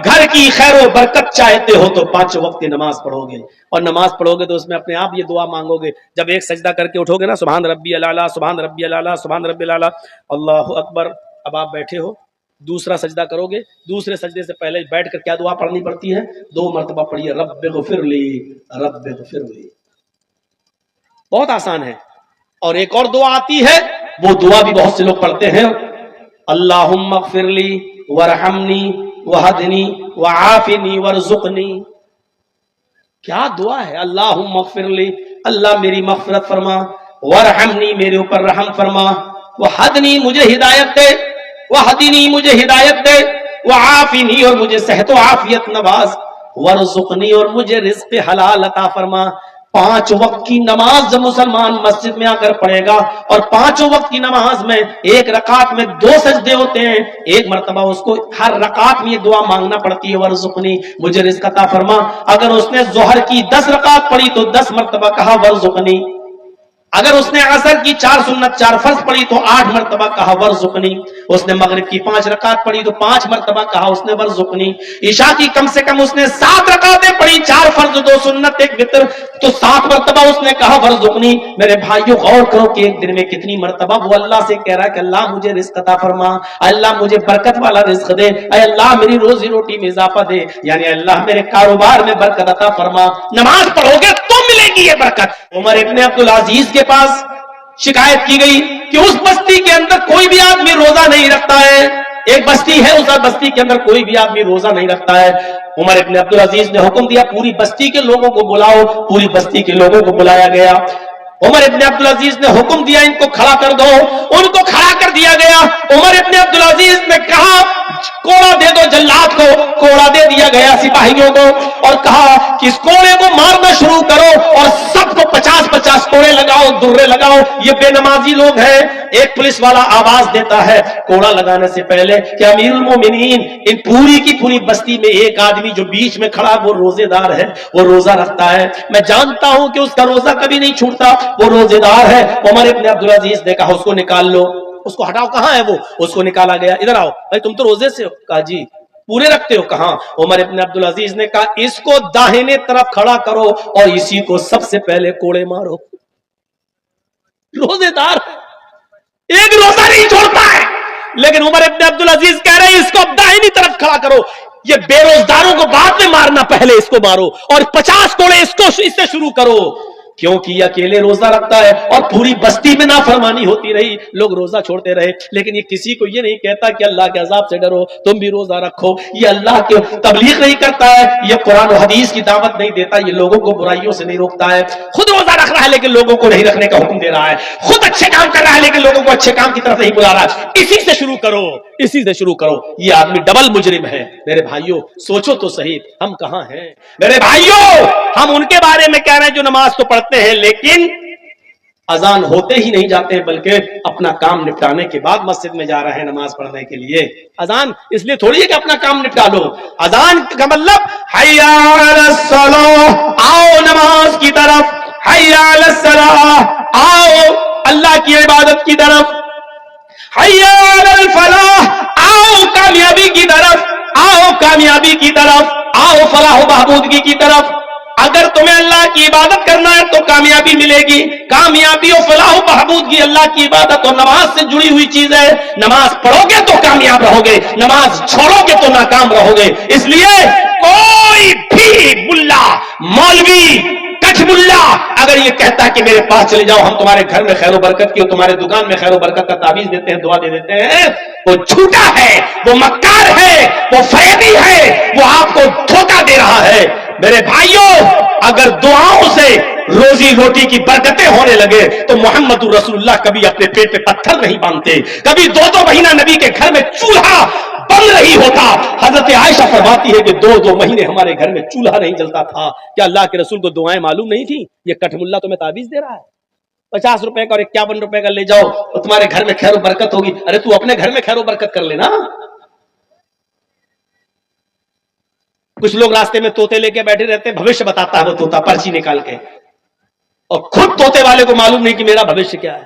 گھر کی خیر و برکت چاہتے ہو تو 5 وقت کی نماز پڑھو گے، اور نماز پڑھو گے تو اس میں اپنے آپ یہ دعا مانگو گے جب ایک سجدہ کر کے اٹھو گے نا، سبحان ربی الاعلیٰ، سبحان ربی الاعلیٰ، سبحان ربی الاعلیٰ، اللہ اکبر. اب آپ بیٹھے ہو، دوسرا سجدہ کرو گے، دوسرے سجدے سے پہلے بیٹھ کر کیا دعا پڑھنی پڑتی ہے؟ 2 مرتبہ پڑھیے رب اغفر لی، رب اغفر لی. بہت آسان ہے. اور ایک اور دعا آتی ہے، وہ دعا بھی بہت سے لوگ پڑھتے ہیں، اللہم اغفر لی ورحمنی وہدنی وعافنی ورزقنی. کیا دعا ہے؟ اللہم اغفر لی، اللہ میری مغفرت فرما، ورحمنی میرے اوپر رحم فرما، وہدنی مجھے ہدایت دے، وہدنی مجھے ہدایت دے، وعافنی اور مجھے صحت و عافیت نواز، ورزقنی اور مجھے رزق حلال عطا فرما. 5 وقت کی نماز جب مسلمان مسجد میں آ کر پڑھے گا، اور 5 وقت کی نماز میں ایک رکعت میں 2 سجدے ہوتے ہیں، ایک مرتبہ اس کو ہر رکعت میں یہ دعا مانگنا پڑتی ہے، ورزقنی مجھے رزق عطا فرما. اگر اس نے ظہر کی 10 رکعت پڑھی تو 10 مرتبہ کہا ورزقنی. اگر اس نے عصر کی 4 سنت 4 فرض پڑھی تو 8 مرتبہ کہا ورزقنی. اس نے مغرب کی 5 رکعت پڑھی تو 5 مرتبہ کہا اس نے ورزقنی. عشاء کی کم سے کم اس نے 7 رکعتیں پڑھی، 4 فرض 2 سنت 1 وتر، تو 7 مرتبہ اس نے کہا ورزقنی. میرے بھائیو غور کرو کہ ایک دن میں کتنی مرتبہ وہ اللہ سے کہہ رہا ہے کہ اللہ مجھے رزق عطا فرما، اللہ مجھے برکت والا رزق دے، اے اللہ میری روزی روٹی میں اضافہ دے، یعنی اللہ میرے کاروبار میں برکت عطا فرما. نماز پڑھو گے تو ملے گی یہ برکت. عمر ابن عبدالعزیز کے پاس شکایت کی گئی کہ اس بستی کے اندر کوئی بھی آدمی روزہ نہیں رکھتا ہے. ایک بستی ہے، اس بستی کے اندر کوئی بھی آدمی روزہ نہیں رکھتا ہے. عمر ابن عبدالعزیز نے حکم دیا پوری بستی کے لوگوں کو بلاؤ. پوری بستی کے لوگوں کو بلایا گیا. عمر ابن عبدالعزیز نے حکم دیا ان کو کھڑا کر دو، ان کو کھڑا کر دیا گیا. عمر ابن عبدالعزیز نے کہا کوڑا دے دو جلاد کو، کوڑا دے دیا گیا سپاہیوں کو، اور کہا کہ اس کوڑے کو مارنا شروع کرو اور سب کو 50-50 کوڑے لگاؤ، درے لگاؤ، یہ بے نمازی لوگ ہیں. ایک پولیس والا آواز دیتا ہے کوڑا لگانے سے پہلے کہ امیر المومنین، ان پوری کی پوری بستی میں ایک آدمی جو بیچ میں کھڑا وہ روزے دار ہے، وہ روزہ رکھتا ہے، میں جانتا ہوں کہ اس کا روزہ کبھی نہیں چھوٹتا، وہ روزے دار ہے. عمر ابن عبدالعزیز نے کہا اس کو نکال لو. اس کو ہٹاؤ. کہاں ہے وہ؟ اس کو نکالا گیا. ادھر آؤ بھائی، تم تو روزے سے ہو. کہا جی. پورے رکھتے ہو؟ کہاں. عمر ابن عبدالعزیز نے کہا اس کو داہنے طرف کھڑا کرو اور اسی کو سب سے پہلے کوڑے مارو. روزے دار ایک روزہ نہیں چھوڑتا ہے، لیکن عمر ابن عبدالعزیز کہہ رہے ہیں اس کو داہنی طرف کھڑا کرو. یہ بے روزداروں کو بعد میں مارنا، پہلے اس کو مارو اور 50 کوڑے اس سے شروع کرو. کیونکہ یہ اکیلے روزہ رکھتا ہے اور پوری بستی میں نافرمانی ہوتی رہی، لوگ روزہ چھوڑتے رہے، لیکن یہ کسی کو یہ نہیں کہتا کہ اللہ کے عذاب سے ڈرو، تم بھی روزہ رکھو. یہ اللہ کی تبلیغ نہیں کرتا ہے، یہ قرآن و حدیث کی دعوت نہیں دیتا، یہ لوگوں کو برائیوں سے نہیں روکتا ہے. خود روزہ رکھ رہا ہے لیکن لوگوں کو نہیں رکھنے کا حکم دے رہا ہے. خود اچھے کام کر رہا ہے لیکن لوگوں کو اچھے کام کی طرف نہیں بلا رہا ہے. اسی سے شروع کرو، اسی سے شروع کرو. یہ آدمی ڈبل مجرم ہے. میرے بھائیوں سوچو تو صحیح، ہم کہاں ہیں؟ میرے بھائیوں ہم ان کے بارے میں کہہ رہے ہیں جو نماز تو پڑھتے ہیں لیکن اذان ہوتے ہی نہیں جاتے، بلکہ اپنا کام نپٹانے کے بعد مسجد میں جا رہے ہیں نماز پڑھنے کے لیے. اذان اس لیے تھوڑی ہے کہ اپنا کام نپٹا لو. اذان کا مطلب حی علی الصلاۃ، آؤ نماز کی طرف، حی علی الصلاۃ، آؤ اللہ کی عبادت کی طرف، حی علی الفلاح، آؤ کامیابی کی طرف، آؤ کامیابی کی طرف، آؤ فلاح و بہبودگی کی طرف. اگر تمہیں اللہ کی عبادت کرنا ہے تو کامیابی ملے گی. کامیابی و فلاح و بہبودگی اللہ کی عبادت اور نماز سے جڑی ہوئی چیز ہے. نماز پڑھو گے تو کامیاب رہو گے، نماز چھوڑو گے تو ناکام رہو گے. اس لیے کوئی بھی ملا، مولوی، کچھ ملا اگر یہ کہتا ہے کہ میرے پاس چلے جاؤ، ہم تمہارے گھر میں خیر و برکت کی اور تمہارے دکان میں خیر و برکت کا تعویذ دیتے ہیں، دعا دے دیتے ہیں، وہ جھوٹا ہے، وہ مکار ہے، وہ فریبی ہے، وہ آپ کو دھوکہ دے رہا ہے. میرے بھائیوں اگر دعاؤں سے روزی روٹی کی برکتیں ہونے لگے تو محمد رسول اللہ کبھی اپنے پیٹ پہ پتھر نہیں باندھتے. کبھی 2 مہینہ نبی کے گھر میں چولہا بن رہی ہوتا. حضرت عائشہ فرماتی ہے کہ 2 مہینے ہمارے گھر میں چولہا نہیں جلتا تھا. کیا اللہ کے رسول کو دعائیں معلوم نہیں تھی؟ یہ کٹھ ملا تمہیں تعویذ دے رہا ہے، 50 روپے کا اور 51 روپے کا لے جاؤ اور تمہارے گھر میں خیر و برکت ہوگی. ارے تو اپنے گھر میں خیر و برکت کر لینا. کچھ لوگ راستے میں طوطے لے کے بیٹھے رہتے ہیں، بھوشیہ بتاتا ہے وہ طوطا پرچی نکال کے، اور خود طوطے والے کو معلوم نہیں کہ میرا بھوشیہ کیا ہے.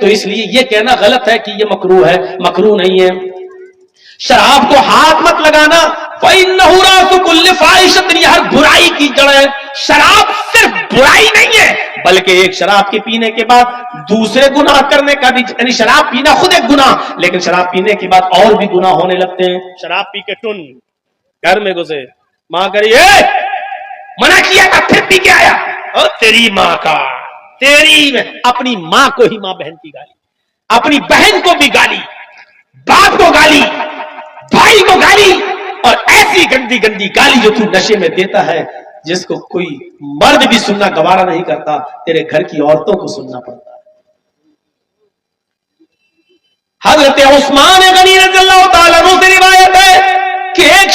تو اس لیے یہ کہنا غلط ہے کہ یہ مکروہ ہے، مکروہ نہیں ہے. شراب کو ہاتھ مت لگانا، فَإِنَّهُ رَأْسُ كُلِّ فَاحِشَةٍ، یہ ہر برائی کی جڑ ہے. شراب صرف برائی نہیں ہے، بلکہ ایک شراب کے پینے کے بعد دوسرے گناہ کرنے کا بھی، یعنی شراب پینا خود ایک گناہ، لیکن شراب پینے کے بعد اور بھی گناہ ہونے لگتے ہیں. شراب پی کے ٹن گھر میں گھسے، ماں کریے منع کیا تھا پھر پی کے آیا، اور تیری ماں کا، تیری اپنی ماں کو ہی ماں بہن کی گالی، اپنی بہن کو بھی گالی، باپ کو گالی، بھائی کو گالی، اور ایسی گندی گندی گالی جو تو نشے میں دیتا ہے جس کو کوئی مرد بھی سننا گوارا نہیں کرتا، تیرے گھر کی عورتوں کو سننا پڑتا ہے. حضرت عثمان غنی رضی اللہ تعالیٰ عنہ سے روایت ہے کہ ایک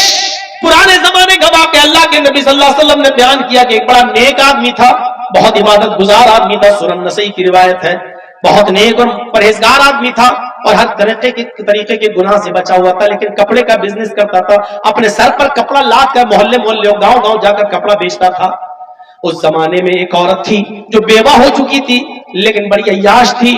پرانے زمانے کا واقعہ اللہ کے نبی صلی اللہ علیہ وسلم نے بیان کیا کہ ایک بڑا نیک آدمی تھا، بہت عبادت گزار آدمی تھا. سنن نسائی کی روایت ہے. بہت نیک اور پرہیزگار آدمی تھا اور ہر طریقے کے گناہ سے بچا ہوا تھا، لیکن کپڑے کا بزنس کرتا تھا. اپنے سر پر کپڑا لاد کر محلے محلے گاؤں گاؤں جا کر کپڑا بیچتا تھا. اس زمانے میں ایک عورت تھی جو بیوہ ہو چکی تھی، لیکن بڑی عیاش تھی،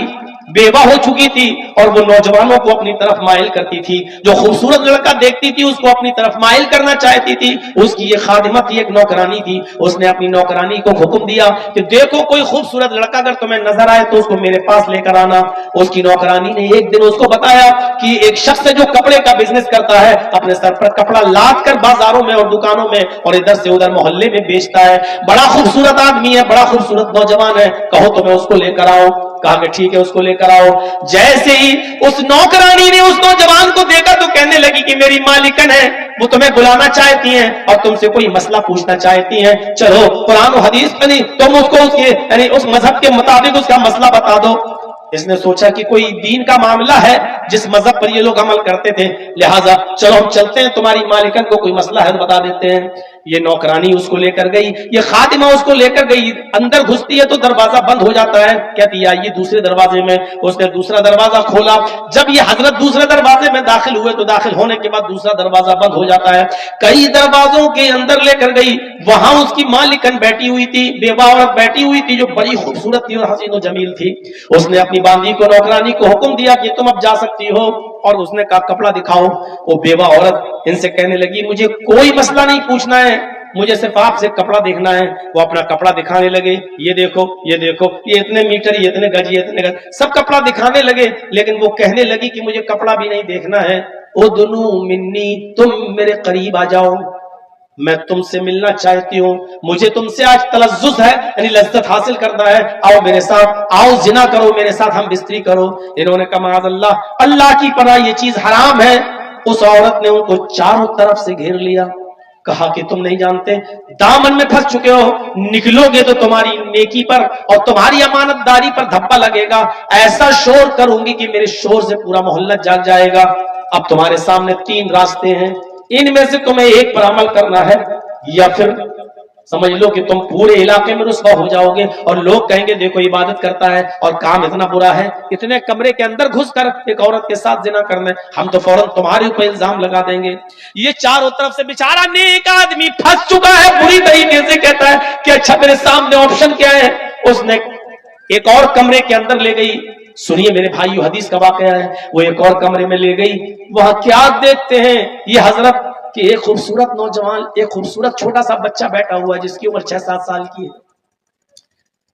بیوہ ہو چکی تھی، اور وہ نوجوانوں کو اپنی طرف مائل کرتی تھی. جو خوبصورت لڑکا دیکھتی تھی اس کو اپنی طرف مائل کرنا چاہتی تھی. اس کی یہ خادمہ تھی، ایک نوکرانی تھی. اس نے اپنی نوکرانی کو حکم دیا کہ دیکھو کوئی خوبصورت لڑکا اگر تمہیں نظر آئے تو اس کو میرے پاس لے کر آنا. اس کی نوکرانی نے ایک دن اس کو بتایا کہ ایک شخص جو کپڑے کا بزنس کرتا ہے، اپنے سر پر کپڑا لاد کر بازاروں میں اور دکانوں میں اور ادھر سے ادھر محلے میں بیچتا ہے. بڑا خوبصورت آدمی ہے، بڑا خوبصورت نوجوان ہے، کہو تو میں اس کو لے کر آؤ. کہا کہ ٹھیک ہے اس کو لے کر آؤ. جیسے ہی اس نوکرانی نے اس نوجوان کو دیکھا تو کہنے لگی کہ میری مالکن ہے، وہ تمہیں بلانا چاہتی ہیں اور تم سے کوئی مسئلہ پوچھنا چاہتی ہیں. چلو قرآن و حدیث میں نہیں، تم اس کو یعنی اس مذہب کے مطابق اس کا مسئلہ بتا دو. اس نے سوچا کہ کوئی دین کا معاملہ ہے جس مذہب پر یہ لوگ عمل کرتے تھے، لہٰذا چلو ہم چلتے ہیں، تمہاری مالکن کو کوئی مسئلہ ہے بتا دیتے ہیں. یہ نوکرانی اس کو لے کر گئی، یہ خادمہ اس کو لے کر گئی. اندر گھستی ہے تو دروازہ بند ہو جاتا ہے. کہتی ہے آئیے دوسرے دروازے میں. اس نے دوسرا دروازہ کھولا. جب یہ حضرت دوسرے دروازے میں داخل ہوئے تو داخل ہونے کے بعد دوسرا دروازہ بند ہو جاتا ہے. کئی دروازوں کے اندر لے کر گئی. وہاں اس کی مالکن بیٹھی ہوئی تھی، بیوہ عورت بیٹھی ہوئی تھی جو بڑی خوبصورت تھی اور حسین و جمیل تھی. اس نے اپنی باندھی کو، نوکرانی کو حکم دیا کہ تم اب جا سکتی ہو، اور اس نے کہا کپڑا دکھاؤ. وہ بیوہ عورت ان سے کہنے لگی مجھے کوئی مسئلہ نہیں پوچھنا ہے، مجھے صرف آپ سے کپڑا دیکھنا ہے. وہ اپنا کپڑا دکھانے لگے، یہ دیکھو یہ دیکھو، یہ اتنے میٹر، یہ اتنے گج، یہ اتنے گج، سب کپڑا دکھانے لگے. لیکن وہ کہنے لگی کہ مجھے کپڑا بھی نہیں دیکھنا ہے. ادنو منی، تم میرے قریب آ جاؤ، میں تم سے ملنا چاہتی ہوں، مجھے تم سے آج تلذذ ہے، یعنی لذت حاصل کرنا ہے. آؤ میرے ساتھ، آؤ زنا کرو میرے ساتھ، ہم بستری کرو. انہوں نے کہا معاذ اللہ، اللہ کی پناہ یہ چیز حرام ہے. اس عورت نے ان کو چاروں طرف سے گھیر لیا. کہا کہ تم نہیں جانتے، دامن میں پھنس چکے ہو، نکلو گے تو تمہاری نیکی پر اور تمہاری امانت داری پر دھبا لگے گا. ایسا شور کروں گی کہ میرے شور سے پورا محلہ جاگ جائے گا. اب تمہارے سامنے 3 راستے ہیں، ان میں سے تمہیں ایک پر عمل کرنا ہے، یا پھر سمجھ لو کہ تم پورے علاقے میں رسوا ہو جاؤ گے اور لوگ کہیں گے دیکھو عبادت کرتا ہے اور کام اتنا برا ہے، اتنے کمرے کے اندر گھس کر ایک عورت کے ساتھ زنا کرنا ہے، ہم تو فوراً تمہارے اوپر الزام لگا دیں گے. یہ چاروں طرف سے بیچارہ نیک آدمی پھنس چکا ہے بری طریقے سے. کہتا ہے کہ اچھا میرے سامنے آپشن کیا ہے. اس نے ایک اور کمرے کے اندر لے گئی. سنیے میرے بھائیو، حدیث کا واقعہ ہے. وہ ایک اور کمرے میں لے گئی. وہاں کیا دیکھتے ہیں یہ حضرت کہ ایک خوبصورت نوجوان، ایک خوبصورت چھوٹا سا بچہ بیٹھا ہوا ہے جس کی عمر 6-7 سال کی ہے.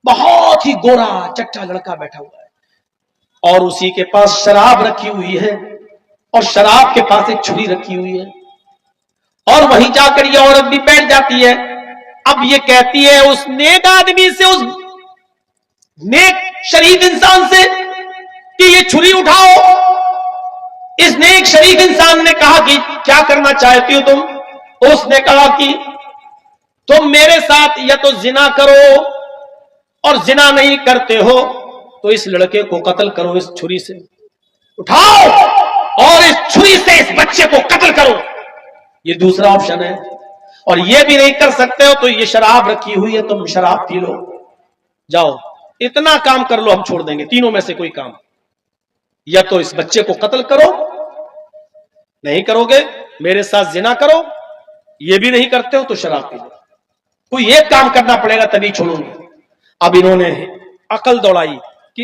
بہت ہی گورا چٹا لڑکا بیٹھا ہوا ہے اور اسی کے پاس شراب رکھی ہوئی ہے اور شراب کے پاس ایک چھری رکھی ہوئی ہے. اور وہیں جا کر یہ عورت بھی بیٹھ جاتی ہے. اب یہ کہتی ہے اس نیک آدمی سے، اس نیک شریف انسان سے کہ یہ چھری اٹھاؤ. اس نیک شریف انسان نے کہا کہ کیا کرنا چاہتی ہو تم؟ اس نے کہا کہ تم میرے ساتھ یا تو زنا کرو، اور زنا نہیں کرتے ہو تو اس لڑکے کو قتل کرو اس چھری سے. اٹھاؤ اور اس چھری سے اس بچے کو قتل کرو. یہ دوسرا آپشن ہے. اور یہ بھی نہیں کر سکتے ہو تو یہ شراب رکھی ہوئی ہے، تم شراب پی لو، جاؤ اتنا کام کر لو، ہم چھوڑ دیں گے. تینوں میں سے کوئی کام، یا تو اس بچے کو قتل کرو، نہیں کرو گے میرے ساتھ زنا کرو، یہ بھی نہیں کرتے ہو تو شراب پی لو. کوئی ایک کام کرنا پڑے گا تبھی چھوڑوں گی. اب انہوں نے عقل دوڑائی کہ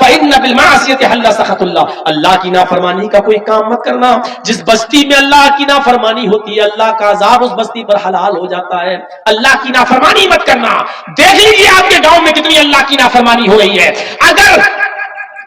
فإن بالمعصیۃ حل سخط اللہ، اللہ کی نافرمانی کا کوئی کام مت کرنا، جس بستی میں اللہ کی نافرمانی ہوتی ہے اللہ کا عذاب اس بستی پر حلال ہو جاتا ہے۔ اللہ کی نافرمانی مت کرنا۔ دیکھ لیجیے آپ کے گاؤں میں کتنی اللہ کی نافرمانی ہو رہی ہے۔ اگر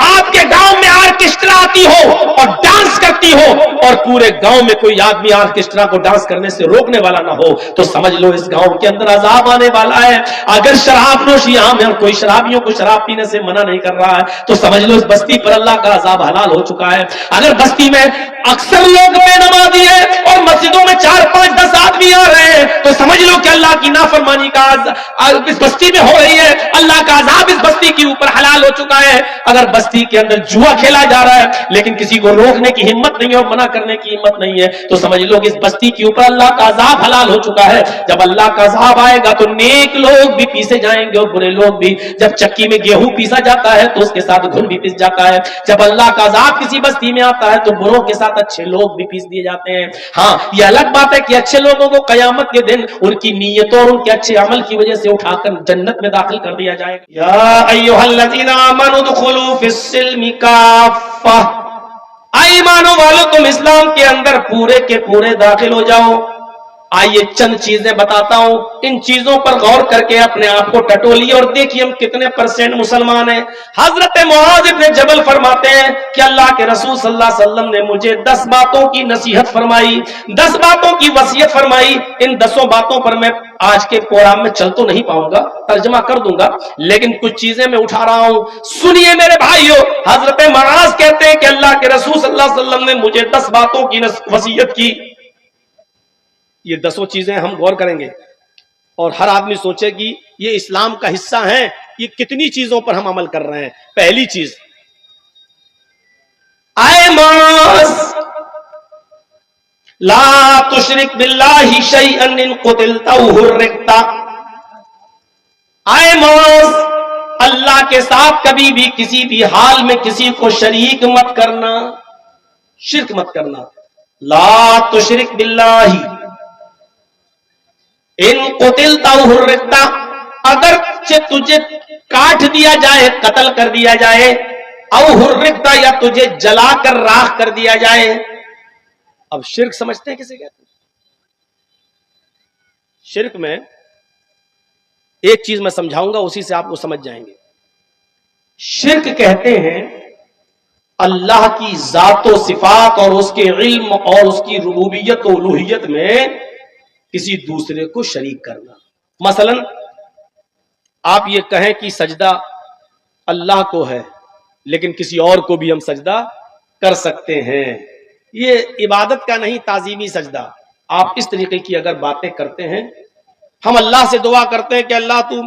آپ کے گاؤں میں آرکیسٹرا آتی ہو اور ڈانس کرتی ہو اور پورے گاؤں میں کوئی آدمی آرکیسٹرا کو ڈانس کرنے سے روکنے والا نہ ہو تو سمجھ لو اس گاؤں کے اندر عذاب آنے والا ہے۔ اگر شراب نوشی عام ہے اور کوئی شرابیوں کو شراب پینے سے منع نہیں کر رہا ہے تو سمجھ لو اس بستی پر اللہ کا عذاب حلال ہو چکا ہے۔ اگر بستی میں اکثر لوگ بے نمازی ہیں اور مسجدوں میں 4 5 10 آدمی آ رہے ہیں تو سمجھ لو کہ اللہ کی نافرمانی کا اس بستی میں ہو رہی ہے، اللہ کا عذاب اس بستی کے اوپر حلال ہو چکا ہے۔ اگر بستی کے اندر جوا کھیلا جا رہا ہے لیکن کسی کو روکنے کی ہمت نہیں ہے اور منع کرنے کی ہمت نہیں ہے تو سمجھ لو کہ اس بستی کے اوپر اللہ کا عذاب حلال ہو چکا ہے۔ جب اللہ کا عذاب آئے گا تو نیک لوگ بھی پیسے جائیں گے اور برے لوگ بھی۔ جب چکی میں گیہوں پیسا جاتا ہے تو اس کے ساتھ گھن بھی پیس جاتا ہے۔ جب اللہ کا عذاب کسی بستی میں آتا ہے تو بروں کے ساتھ اچھے لوگ بھی پیس دیے جاتے ہیں۔ ہاں یہ الگ بات ہے کہ اچھے لوگوں کو قیامت کے دن ان کی نیتوں اور ان کے اچھے عمل کی وجہ سے اٹھا کر جنت میں داخل کر دیا جائے گا۔ یا ایھا الذین آمنوا ادخلوا فی السلم کافہ، ایمانوں والو تم اسلام کے اندر پورے کے پورے داخل ہو جاؤ۔ آئیے چند چیزیں بتاتا ہوں، ان چیزوں پر غور کر کے اپنے آپ کو ٹٹولیے اور دیکھیے ہم کتنے % مسلمان ہیں۔ حضرت معاذ ابن جبل فرماتے ہیں کہ اللہ کے رسول صلی اللہ علیہ وسلم نے مجھے 10 باتوں کی نصیحت فرمائی، 10 باتوں کی وصیت فرمائی۔ ان 10 باتوں پر میں آج کے پروگرام میں چل تو نہیں پاؤں گا، ترجمہ کر دوں گا، لیکن کچھ چیزیں میں اٹھا رہا ہوں، سنیے میرے بھائیو۔ حضرت معاذ کہتے ہیں کہ اللہ کے رسول صلی اللہ علیہ وسلم نے مجھے 10 باتوں کی وصیت کی۔ یہ 10 چیزیں ہم غور کریں گے اور ہر آدمی سوچے کہ یہ اسلام کا حصہ ہیں، یہ کتنی چیزوں پر ہم عمل کر رہے ہیں۔ پہلی چیز، اے معاذ لا تشرک باللہ شیئا ان قتلت او حرقت، اے معاذ اللہ کے ساتھ کبھی بھی کسی بھی حال میں کسی کو شریک مت کرنا، شرک مت کرنا۔ لا تشرک باللہ ان قتلت او حرقت، اگر تجھے کاٹ دیا جائے، قتل کر دیا جائے، او حرقت یا تجھے جلا کر راکھ کر دیا جائے۔ اب شرک سمجھتے ہیں کسے کہتے ہیں؟ شرک میں ایک چیز میں سمجھاؤں گا، اسی سے آپ کو سمجھ جائیں گے۔ شرک کہتے ہیں اللہ کی ذات و صفات اور اس کے علم اور اس کی ربوبیت و الوہیت میں کسی دوسرے کو شریک کرنا۔ مثلا آپ یہ کہیں کہ سجدہ اللہ کو ہے لیکن کسی اور کو بھی ہم سجدہ کر سکتے ہیں، یہ عبادت کا نہیں، تعظیمی سجدہ۔ آپ اس طریقے کی اگر باتیں کرتے ہیں، ہم اللہ سے دعا کرتے ہیں کہ اللہ تو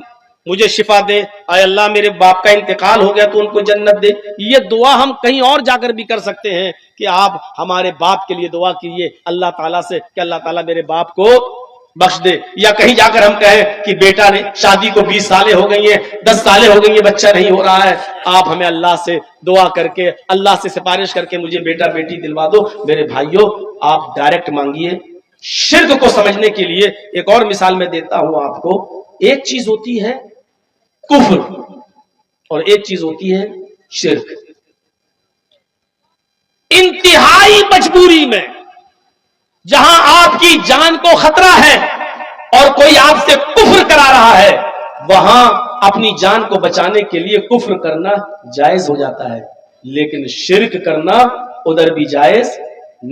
مجھے شفا دے، اے اللہ میرے باپ کا انتقال ہو گیا تو ان کو جنت دے، یہ دعا ہم کہیں اور جا کر بھی کر سکتے ہیں کہ آپ ہمارے باپ کے لیے دعا کیجیے اللہ تعالیٰ سے کہ اللہ تعالیٰ میرے باپ کو بخش دے، یا کہیں جا کر ہم کہیں کہ بیٹا نے شادی کو 20 سالیں ہو گئی ہیں، 10 سالیں ہو گئی ہیں، بچہ نہیں ہو رہا ہے، آپ ہمیں اللہ سے دعا کر کے اللہ سے سفارش کر کے مجھے بیٹا بیٹی دلوا دو۔ میرے بھائیوں آپ ڈائریکٹ مانگیے۔ شرک کو سمجھنے کے لیے ایک اور مثال میں دیتا ہوں آپ کو۔ ایک چیز ہوتی ہے کفر اور ایک چیز ہوتی ہے شرک۔ انتہائی مجبوری میں جہاں آپ کی جان کو خطرہ ہے اور کوئی آپ سے کفر کرا رہا ہے، وہاں اپنی جان کو بچانے کے لیے کفر کرنا جائز ہو جاتا ہے، لیکن شرک کرنا ادھر بھی جائز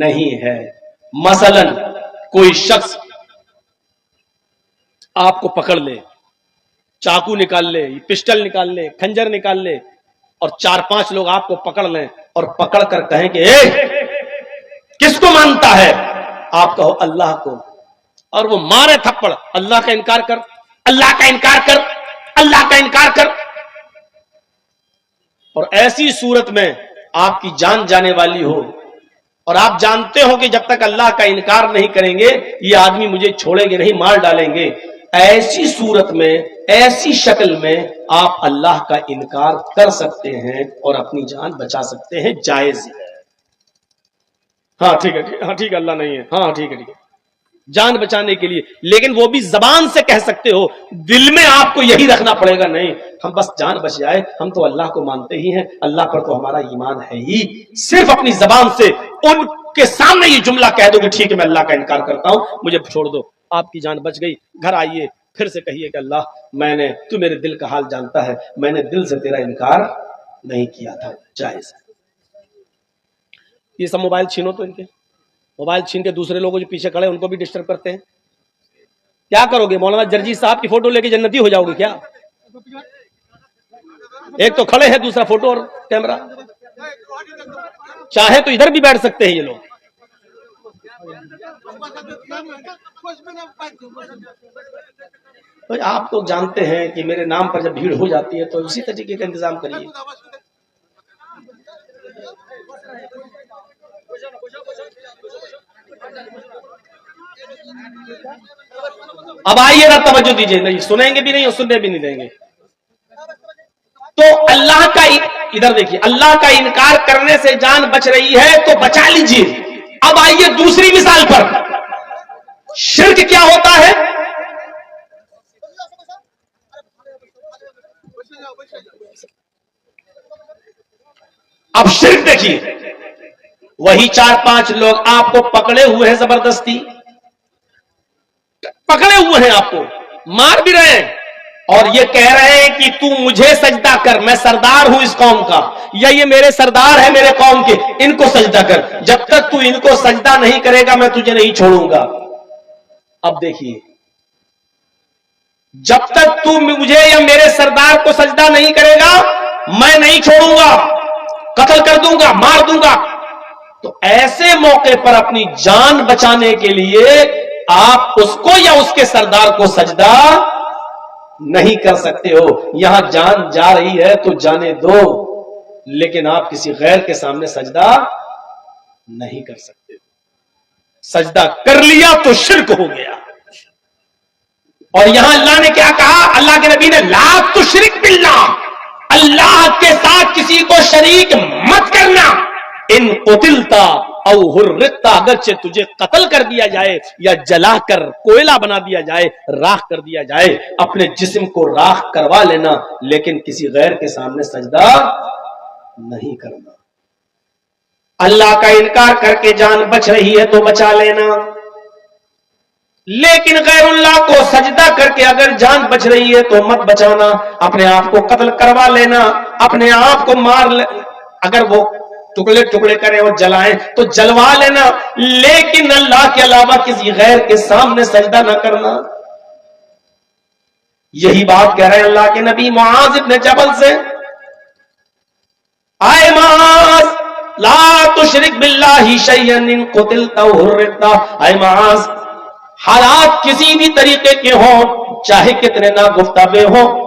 نہیں ہے۔ مثلا کوئی شخص آپ کو پکڑ لے، چاقو نکال لے، پسٹل نکال لے، خنجر نکال لے، اور 4-5 لوگ آپ کو پکڑ لیں اور پکڑ کر کہیں کہ اے کس کو مانتا ہے؟ آپ کہو اللہ کو، اور وہ مارے تھپڑ، اللہ کا انکار کر، اللہ کا انکار کر، اللہ کا انکار کر، اور ایسی صورت میں آپ کی جان جانے والی ہو اور آپ جانتے ہو کہ جب تک اللہ کا انکار نہیں کریں گے یہ آدمی مجھے چھوڑیں گے نہیں، مار ڈالیں گے، ایسی صورت میں ایسی شکل میں آپ اللہ کا انکار کر سکتے ہیں اور اپنی جان بچا سکتے ہیں، جائز ہے۔ ہاں ٹھیک ہے، ہاں ٹھیک ہے، اللہ نہیں ہے، ہاں ٹھیک ہے ٹھیک ہے، جان بچانے کے لیے، لیکن وہ بھی زبان سے کہہ سکتے ہو، دل میں آپ کو یہی رکھنا پڑے گا نہیں ہم بس جان بچ جائے، ہم تو اللہ کو مانتے ہی ہیں، اللہ پر تو ہمارا ایمان ہے ہی. صرف اپنی زبان سے ان کے سامنے یہ جملہ کہہ دو کہ ٹھیک ہے میں اللہ کا انکار کرتا ہوں، مجھے چھوڑ دو، آپ کی جان بچ گئی. گھر آئیے پھر سے کہیے کہ اللہ تو میرے دل کا حال جانتا ہے، میں نے دل سے تیرا انکار نہیں کیا تھا. جائز. یہ سب موبائل چھینو تو ان کے موبائل چھین کے دوسرے لوگوں جو پیچھے کھڑے ان کو بھی ڈسٹرب کرتے ہیں. کیا کرو گے؟ مولانا جرجی صاحب کی فوٹو لے کے جنتی ہو جاؤ گے کیا؟ ایک تو کھڑے ہیں، دوسرا فوٹو اور کیمرہ. چاہے تو ادھر بھی بیٹھ سکتے ہیں یہ لوگ. آپ تو جانتے ہیں کہ میرے نام پر جب بھیڑ ہو جاتی ہے تو اسی طریقے کا انتظام کریے. اب آئیے نا توجہ دیجیے، نہیں سنیں گے بھی نہیں اور سننے بھی نہیں دیں گے. تو اللہ کا ادھر دیکھیے، اللہ کا انکار کرنے سے جان بچ رہی ہے تو بچا لیجیے. اب آئیے دوسری مثال پر، شرک کیا ہوتا ہے؟ اب شرک دیکھیے، وہی 4-5 لوگ آپ کو پکڑے ہوئے ہیں، زبردستی پکڑے ہوئے ہیں، آپ کو مار بھی رہے ہیں اور یہ کہہ رہے ہیں کہ تو مجھے سجدہ کر، میں سردار ہوں اس قوم کا، یا یہ میرے سردار ہے میرے قوم کے، ان کو سجدہ کر. جب تک تو ان کو سجدہ نہیں کرے گا میں تجھے نہیں چھوڑوں گا. اب دیکھیے، جب تک تو مجھے یا میرے سردار کو سجدہ نہیں کرے گا میں نہیں چھوڑوں گا، قتل کر دوں گا، مار دوں گا. تو ایسے موقع پر اپنی جان بچانے کے لیے آپ اس کو یا اس کے سردار کو سجدہ نہیں کر سکتے ہو. یہاں جان جا رہی ہے تو جانے دو، لیکن آپ کسی غیر کے سامنے سجدہ نہیں کر سکتے. سجدہ کر لیا تو شرک ہو گیا. اور یہاں اللہ نے کیا کہا؟ اللہ کے نبی نے لا تشرک باللہ، اللہ کے ساتھ کسی کو شریک مت کرنا. ان قتلتا او حرقتا، اگرچہ تجھے قتل کر دیا جائے یا جلا کر کوئلہ بنا دیا جائے، راکھ کر دیا جائے، اپنے جسم کو راکھ کروا لینا، لیکن کسی غیر کے سامنے سجدہ نہیں کرنا. اللہ کا انکار کر کے جان بچ رہی ہے تو بچا لینا، لیکن غیر اللہ کو سجدہ کر کے اگر جان بچ رہی ہے تو مت بچانا. اپنے آپ کو قتل کروا لینا، اپنے آپ کو مار اگر وہ ٹکڑے ٹکڑے کریں اور جلائیں تو جلوا لینا، لیکن اللہ کے علاوہ کسی غیر کے سامنے سجدہ نہ کرنا. یہی بات کہہ رہے ہیں اللہ کے نبی معاذ ابن جبل سے، آئے معاذ لا تشرک باللہ شیئا ان قتلت او حرقت. آئے معاذ، حالات کسی بھی طریقے کے ہوں، چاہے کتنے ناگفتہ ہوں،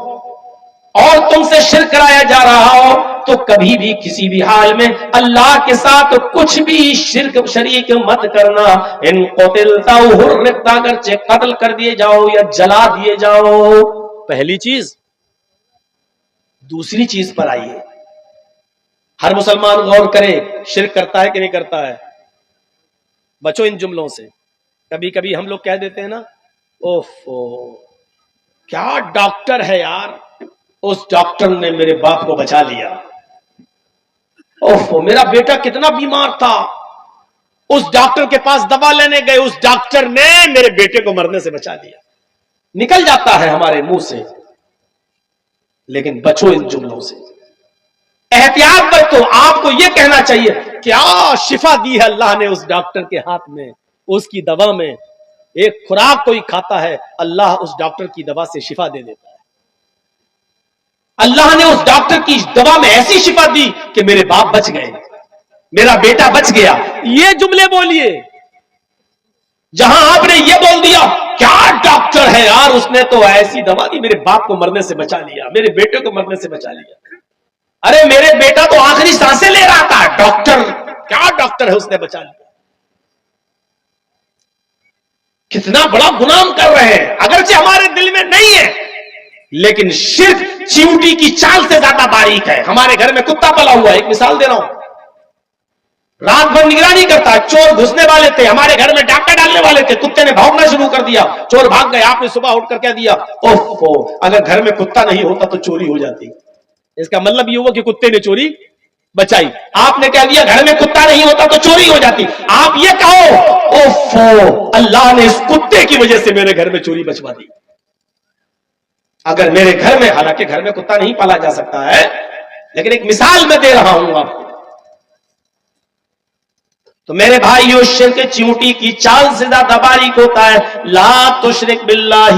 اور تم سے شرک کرایا جا رہا ہو تو کبھی بھی کسی بھی حال میں اللہ کے ساتھ کچھ بھی شرک شریک مت کرنا. ان قتلت او حرقت، اگرچہ قتل کر دیے جاؤ یا جلا دیے جاؤ. پہلی چیز. دوسری چیز پر آئیے، ہر مسلمان غور کرے، شرک کرتا ہے کہ نہیں کرتا ہے؟ بچو ان جملوں سے. کبھی کبھی ہم لوگ کہہ دیتے ہیں نا، اوفو کیا ڈاکٹر ہے یار، اس ڈاکٹر نے میرے باپ کو بچا لیا. اوفو میرا بیٹا کتنا بیمار تھا، اس ڈاکٹر کے پاس دوا لینے گئے، اس ڈاکٹر نے میرے بیٹے کو مرنے سے بچا لیا. نکل جاتا ہے ہمارے منہ سے. لیکن بچو ان جملوں سے، احتیاط برتو. آپ کو یہ کہنا چاہیے کیا شفا دی ہے اللہ نے اس ڈاکٹر کے ہاتھ میں، اس کی دوا میں. ایک خوراک کوئی کھاتا ہے، اللہ اس ڈاکٹر کی دوا سے شفا دے دیتا ہے. اللہ نے اس ڈاکٹر کی دوا میں ایسی شفا دی کہ میرے باپ بچ گئے، میرا بیٹا بچ گیا. یہ جملے بولیے. جہاں آپ نے یہ بول دیا کیا ڈاکٹر ہے یار، اس نے تو ایسی دوا دی میرے باپ کو مرنے سے بچا لیا، میرے بیٹے کو مرنے سے بچا لیا. ارے میرے بیٹا تو آخری سانسیں لے رہا تھا، ڈاکٹر کیا ڈاکٹر ہے، اس نے بچا لیا. کتنا بڑا گناہ کر رہے ہیں، اگرچہ ہمارے دل میں نہیں ہے، لیکن شرک چیونٹی کی چال سے زیادہ باریک ہے. ہمارے گھر میں کتا پلا ہوا ہے، ایک مثال دے رہا ہوں. رات بھر نگرانی کرتا ہے. چور گھسنے والے تھے ہمارے گھر میں, ڈاکہ ڈالنے والے تھے, کتے نے بھونکنا شروع کر دیا, چور بھاگ گئے. آپ نے صبح اٹھ کر کہہ دیا اوہ اگر گھر میں کتا نہیں ہوتا تو چوری ہو جاتی. اس کا مطلب یہ ہوا کہ کتے نے چوری بچائی. آپ نے کہہ دیا گھر میں کتا نہیں ہوتا تو چوری ہو جاتی. آپ یہ کہو اوہ اللہ نے اس کتے کی وجہ سے میرے گھر میں چوری بچوا دی. اگر میرے گھر میں, حالانکہ گھر میں کتا نہیں پالا جا سکتا ہے, لیکن ایک مثال میں دے رہا ہوں آپ کو. تو میرے بھائیو, شرک چیونٹی کی چال سے زیادہ باریک ہوتا ہے. لا تشرک باللہ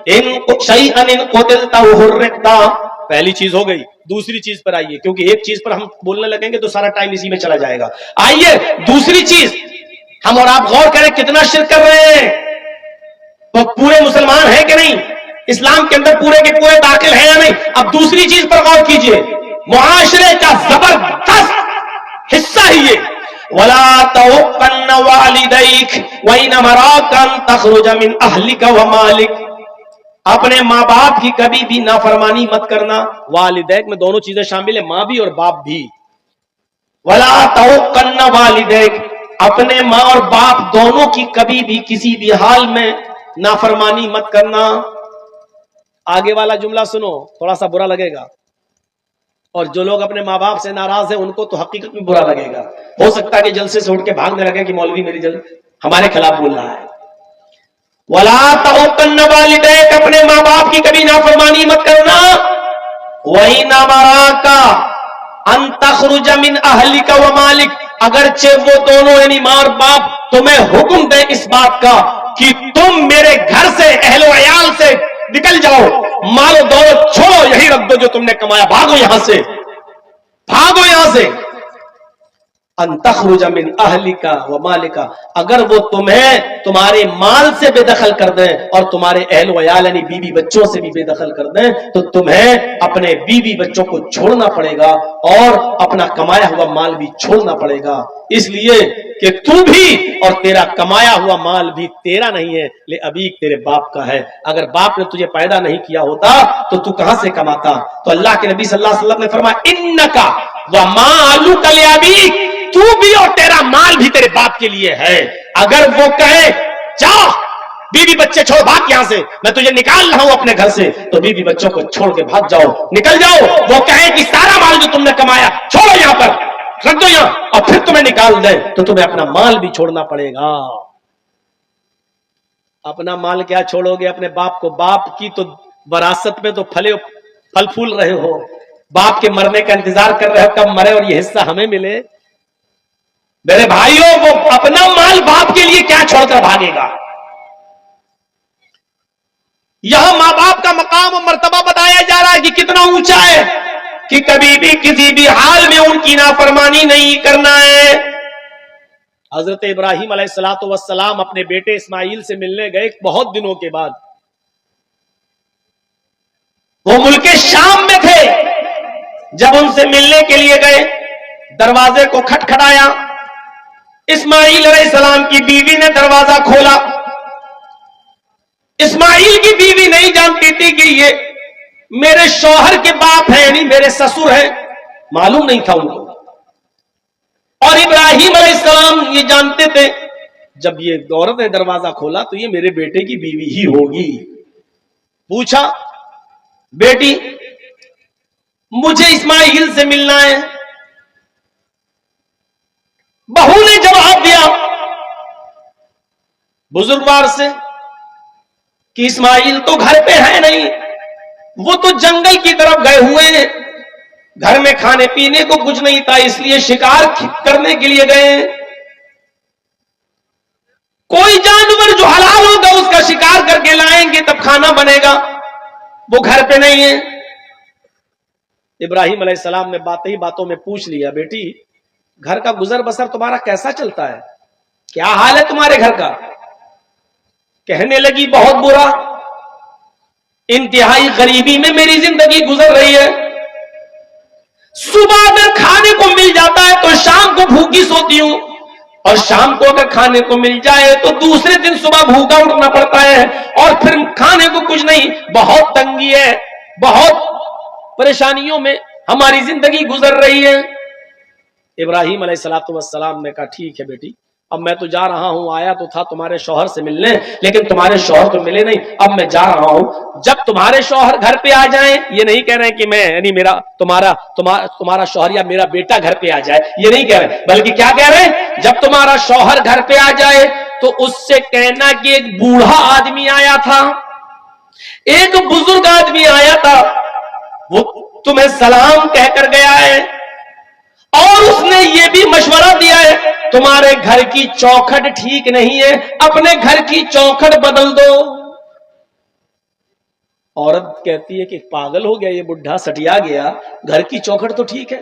ان شیئا ان قتلتا حرقتا. پہلی چیز ہو گئی. دوسری چیز پر آئیے, کیونکہ ایک چیز پر ہم بولنے لگیں گے تو سارا ٹائم اسی میں چلا جائے گا. آئیے دوسری چیز, ہم اور آپ غور کریں کتنا شرک کر رہے ہیں. تو پورے مسلمان ہیں کہ نہیں, اسلام کے اندر پورے کے پورے داخل ہیں یا نہیں. اب دوسری چیز پر غور کیجئے, معاشرے کا زبردست حصہ ہی یہ, وَلَا تَوْقَنَّ وَالِدَيْكَ وَإِنْ أَمَرَاكَ أَن تَخْرُجَ مِنْ أَهْلِكَ وَمَالِكَ. اپنے ماں باپ کی کبھی بھی نافرمانی مت کرنا. والدیک میں دونوں چیزیں شامل ہیں, ماں بھی اور باپ بھی. وَلَا تَوْقَنَّ وَالِدَيْكَ, اپنے ماں اور باپ دونوں کی کبھی بھی کسی بھی حال میں نافرمانی مت کرنا. آگے والا جملہ سنو, تھوڑا سا برا لگے گا, اور جو لوگ اپنے ماں باپ سے ناراض ہیں ان کو تو حقیقت میں برا لگے گا. ہو سکتا ہے کہ جلسے سے اٹھ کے بھاگنے لگے کہ مولوی میری ہمارے خلاف بول رہا ہے. وَلَا تَوْقَنَّ وَالِدَيْكَ, اپنے ماں باپ کی کبھی نافرمانی مت کرنا. وَإِنْ أَمَرَاكَ أَن تَخْرُجَ مِنْ أَهْلِكَ وَمَالِكَ, اگرچہ وہ دونوں یعنی ماں اور باپ تمہیں حکم دیں اس بات کا کہ تم میرے گھر سے, اہل و عیال سے نکل جاؤ, مال و دولت چھوڑو, یہی رکھ دو جو تم نے کمایا, بھاگو یہاں سے, بھاگو یہاں سے. ان تخرج من اہلک و مالک, اگر وہ تمہیں تمہارے مال سے بے دخل کر دیں اور تمہارے اہل و عیال یعنی بیوی بچوں سے بھی بے دخل کر دیں, تو تمہیں اپنے بیوی بچوں کو چھوڑنا پڑے گا اور اپنا کمایا ہوا مال بھی چھوڑنا پڑے گا. اس لیے کہ تو بھی اور تیرا کمایا ہوا مال بھی تیرا نہیں ہے, لے ابیک تیرے باپ کا ہے. اگر باپ نے تجھے پیدا نہیں کیا ہوتا تو تو کہاں سے کماتا. تو اللہ کے نبی صلی اللہ علیہ وسلم نے فرمایا انکا ومالک لابیک, تو بھی اور تیرا مال بھی تیرے باپ کے لیے ہے. اگر وہ کہے جا بیوی بچے چھوڑ بھاگ یہاں سے, میں تجھے نکال رہا ہوں اپنے گھر سے, تو بیوی بچوں کو چھوڑ کے بھاگ جاؤ, نکل جاؤ. وہ کہے کہ سارا مال جو تم نے کمایا چھوڑو یہاں پر, رکھ دو یہاں, اور پھر تمہیں نکال دیں, تو تمہیں اپنا مال بھی چھوڑنا پڑے گا. اپنا مال کیا چھوڑو گے اپنے باپ کو. باپ کی تو وراثت میں تو پھل پھول رہے ہو, باپ کے مرنے کا انتظار کر رہے ہو کب مرے اور یہ حصہ ہمیں ملے. میرے بھائیوں, وہ اپنا مال باپ کے لیے کیا چھوڑ کر بھاگے گا. یہاں ماں باپ کا مقام و مرتبہ بتایا جا رہا ہے کہ کتنا اونچا ہے, کہ کبھی بھی کسی بھی حال میں ان کی نافرمانی نہیں کرنا ہے. حضرت ابراہیم علیہ الصلوۃ والسلام اپنے بیٹے اسماعیل سے ملنے گئے بہت دنوں کے بعد. وہ ملک شام میں تھے, جب ان سے ملنے کے لیے گئے دروازے کو کھٹکھٹایا. اسماعیل علیہ السلام کی بیوی نے دروازہ کھولا. اسماعیل کی بیوی نہیں جانتی تھی کہ یہ میرے شوہر کے باپ ہیں, یعنی میرے سسر ہیں, معلوم نہیں تھا ان کو. اور ابراہیم علیہ السلام یہ جانتے تھے جب یہ عورت نے دروازہ کھولا تو یہ میرے بیٹے کی بیوی ہی ہوگی. پوچھا بیٹی مجھے اسماعیل سے ملنا ہے. بہو نے جواب دیا بزرگوار سے کہ اسماعیل تو گھر پہ ہے نہیں, وہ تو جنگل کی طرف گئے ہوئے ہیں, گھر میں کھانے پینے کو کچھ نہیں تھا اس لیے شکار کرنے کے لیے گئے ہیں. کوئی جانور جو حلال ہوگا اس کا شکار کر کے لائیں گے تب کھانا بنے گا, وہ گھر پہ نہیں ہے. ابراہیم علیہ السلام نے باتیں ہی باتوں میں پوچھ لیا بیٹی گھر کا گزر بسر تمہارا کیسا چلتا ہے, کیا حال ہے تمہارے گھر کا. کہنے لگی بہت برا, انتہائی غریبی میں میری زندگی گزر رہی ہے. صبح اگر کھانے کو مل جاتا ہے تو شام کو بھوکی سوتی ہوں, اور شام کو اگر کھانے کو مل جائے تو دوسرے دن صبح بھوکا اٹھنا پڑتا ہے, اور پھر کھانے کو کچھ نہیں. بہت تنگی ہے, بہت پریشانیوں میں ہماری زندگی گزر رہی ہے. ابراہیم علیہ السلام نے کہا ٹھیک ہے بیٹی، اب میں تو جا رہا ہوں، آیا تو تھا تمہارے شوہر سے ملنے، لیکن تمہارے شوہر تو ملے نہیں، اب میں جا رہا ہوں، جب تمہارے شوہر گھر پہ آ جائیں، یہ نہیں کہہ رہے کہ میں یعنی میرا تمہارا شوہر یا میرا بیٹا گھر پہ آ جائے، یہ نہیں کہہ رہے، بلکہ کیا کہہ رہے ہیں، جب تمہارا شوہر گھر پہ آ جائے تو اس سے کہنا کہ ایک بوڑھا آدمی آیا تھا، ایک بزرگ آدمی آیا تھا، وہ تمہیں سلام کہہ کر گیا ہے، اور اس نے یہ بھی مشورہ دیا ہے تمہارے گھر کی چوکھٹ ٹھیک نہیں ہے، اپنے گھر کی چوکھٹ بدل دو۔ عورت کہتی ہے کہ پاگل ہو گیا یہ بڈھا، سٹیا گیا، گھر کی چوکھٹ تو ٹھیک ہے،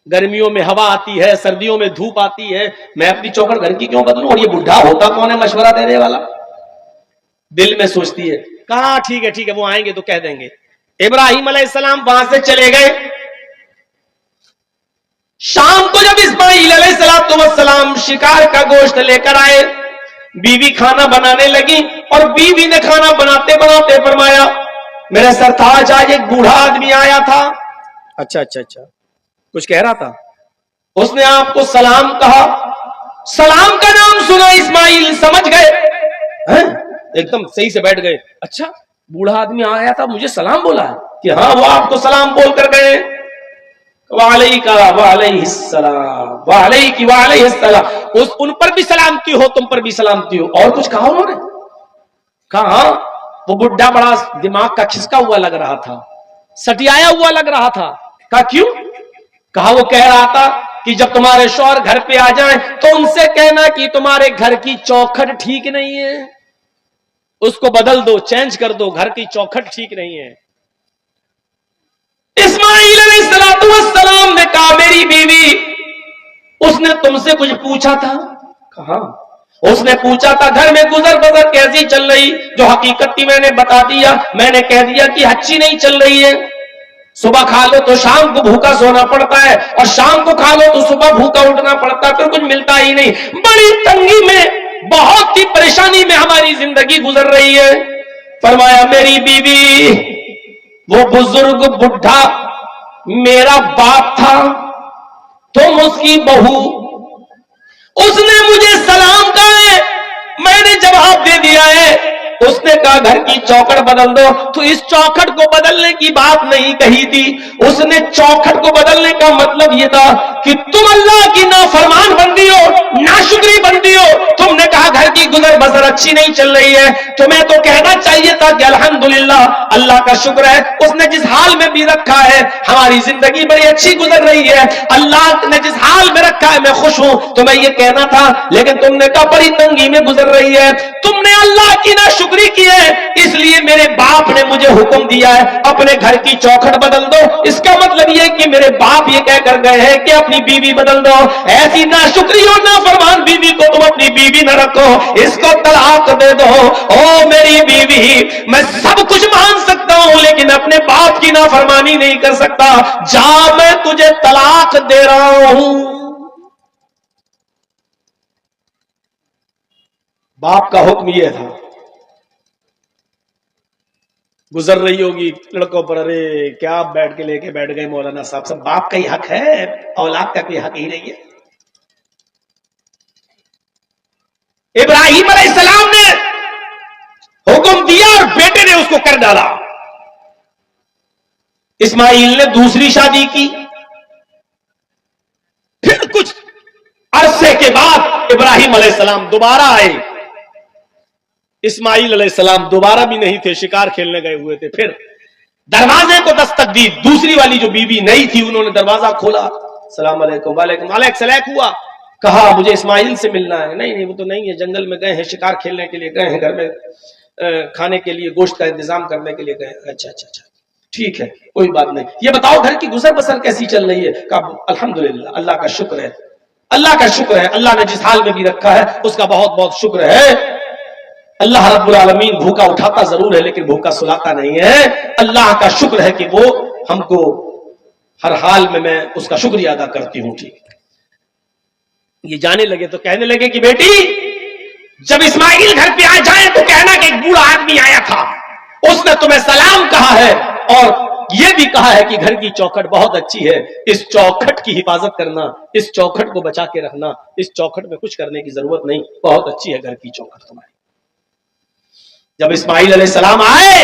گرمیوں میں ہوا آتی ہے، سردیوں میں دھوپ آتی ہے، میں اپنی چوکھٹ گھر کی کیوں بدلوں، اور یہ بڈھا ہوتا کون ہے مشورہ دینے والا؟ دل میں سوچتی ہے، کہاں ٹھیک ہے وہ آئیں گے تو کہہ دیں گے۔ ابراہیم علیہ السلام وہاں سے چلے گئے، شام کو جب اسماعیل علیہ السلام شکار کا گوشت لے کر آئے، بیوی کھانا بنانے لگی، اور بیوی نے کھانا بناتے بناتے فرمایا میرے سرتاج آج ایک بوڑھا آدمی آیا تھا۔ اچھا کچھ کہہ رہا تھا، اس نے آپ کو سلام کہا، سلام کا نام سنا اسماعیل سمجھ گئے، ایک دم صحیح سے بیٹھ گئے، اچھا بوڑھا آدمی آیا تھا مجھے سلام بولا ہے، کہ ہاں وہ آپ کو سلام بول کر گئے۔ وعلیہ السلام، ان پر بھی سلامتی ہو، تم پر بھی سلامتی ہو۔ اور کچھ کہا انہوں نے؟ کہا وہ بڈھا بڑا دماغ کا کھسکا ہوا لگ رہا تھا، سٹیایا ہوا لگ رہا تھا۔ کہا کیوں؟ کہا وہ کہہ رہا تھا کہ جب تمہارے شوہر گھر پہ آ جائیں تو ان سے کہنا کہ تمہارے گھر کی چوکھٹ ٹھیک نہیں ہے، اس کو بدل دو، چینج کر دو، گھر کی چوکھٹ ٹھیک نہیں ہے۔ اسماعیل علیہ السلام نے کہا میری بیوی، اس نے تم سے کچھ پوچھا تھا؟ کہا اس نے پوچھا تھا گھر میں گزر بسر کیسی چل رہی، جو حقیقت تھی میں نے بتا دیا، میں نے کہہ دیا کہ اچھی نہیں چل رہی ہے، صبح کھا لو تو شام کو بھوکا سونا پڑتا ہے، اور شام کو کھا لو تو صبح بھوکا اٹھنا پڑتا ہے، پھر کچھ ملتا ہی نہیں، بڑی تنگی میں، بہت ہی پریشانی میں ہماری زندگی گزر رہی ہے۔ فرمایا میری بیوی، وہ بزرگ بڈھا میرا باپ تھا، تم اس کی بہو، اس نے مجھے سلام کہا ہے، میں نے جواب دے دیا ہے، اس نے کہا گھر کی چوکھٹ بدل دو، تو اس چوکھٹ کو بدلنے کی بات نہیں کہی تھی، اس نے چوکھٹ کو بدلنے کا مطلب یہ تھا کہ تم اللہ کی نافرمان بندی ہو، ناشکری بندی ہو، تم نے کہا گھر کی گزر بسر اچھی نہیں چل رہی ہے، تمہیں تو کہنا چاہیے تھا کہ الحمدللہ اللہ کا شکر ہے، اس نے جس حال میں بھی رکھا ہے ہماری زندگی بڑی اچھی گزر رہی ہے، اللہ نے جس حال میں رکھا ہے میں خوش ہوں، تمہیں یہ کہنا تھا، لیکن تم نے کہا بڑی تنگی میں گزر رہی ہے، تم نے اللہ کی ناشکری کی ہے، اس لیے میرے باپ نے مجھے حکم دیا ہے اپنے گھر کی چوکھٹ بدل دو۔ اس کا مطلب یہ کہ میرے باپ یہ کہہ کر گئے ہیں کہ اپنی بیوی بدل دو، ایسی ناشکری اور نافرمان بیوی کو تم اپنی بیوی نہ رکھو، اس کو طلاق دے دو۔ او میری بیوی، میں سب کچھ مان سکتا ہوں لیکن اپنے باپ کی نافرمانی نہیں کر سکتا، جا میں تجھے طلاق دے رہا ہوں۔ باپ کا حکم یہ تھا۔ گزر رہی ہوگی لڑکوں پر، ارے کیا بیٹھ کے لے کے بیٹھ گئے مولانا صاحب، سب باپ کا ہی حق ہے، اولاد کا کوئی حق ہی نہیں ہے۔ ابراہیم علیہ السلام نے حکم دیا اور بیٹے نے اس کو کر ڈالا۔ اسماعیل نے دوسری شادی کی، پھر کچھ عرصے کے بعد ابراہیم علیہ السلام دوبارہ آئے، اسماعیل علیہ السلام دوبارہ بھی نہیں تھے، شکار کھیلنے گئے ہوئے تھے، پھر دروازے کو دستک دی، دوسری والی جو بیوی نہیں تھی انہوں نے دروازہ کھولا، السلام علیکم، وعلیکم السلام ہوا، کہا مجھے اسماعیل سے ملنا ہے۔ نہیں وہ تو نہیں ہے، جنگل میں گئے ہیں، شکار کھیلنے کے لیے گئے ہیں، گھر میں کھانے کے لیے گوشت کا انتظام کرنے کے لیے گئے ہیں۔ اچھا ٹھیک ہے کوئی بات نہیں، یہ بتاؤ گھر کی گزر بسر کیسی چل رہی ہے؟ کہا الحمدللہ اللہ کا شکر ہے، اللہ کا شکر ہے، اللہ نے جس حال میں بھی رکھا ہے اس کا بہت بہت شکر ہے۔ اللہ رب العالمین بھوکا اٹھاتا ضرور ہے لیکن بھوکا سلاتا نہیں ہے، اللہ کا شکر ہے کہ وہ ہم کو ہر حال میں اس کا شکریہ ادا کرتی ہوں۔ ٹھیک، یہ جانے لگے تو کہنے لگے کہ بیٹی جب اسماعیل گھر پہ آ جائے تو کہنا کہ ایک بوڑھا آدمی آیا تھا، اس نے تمہیں سلام کہا ہے اور یہ بھی کہا ہے کہ گھر کی چوکھٹ بہت اچھی ہے، اس چوکھٹ کی حفاظت کرنا، اس چوکھٹ کو بچا کے رکھنا، اس چوکھٹ میں کچھ کرنے کی ضرورت نہیں، بہت اچھی ہے گھر کی چوکھٹ تمہاری۔ جب اسماعیل علیہ السلام آئے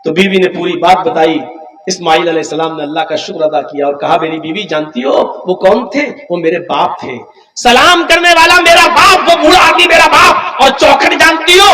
تو بیوی نے پوری بات بتائی۔ اسماعیل علیہ السلام نے اللہ کا شکر ادا کیا اور کہا میری بیوی جانتی ہو وہ کون تھے؟ وہ میرے باپ تھے، سلام کرنے والا میرا باپ، وہ بوڑھا آدمی میرا باپ، اور چوکھٹ جانتی ہو؟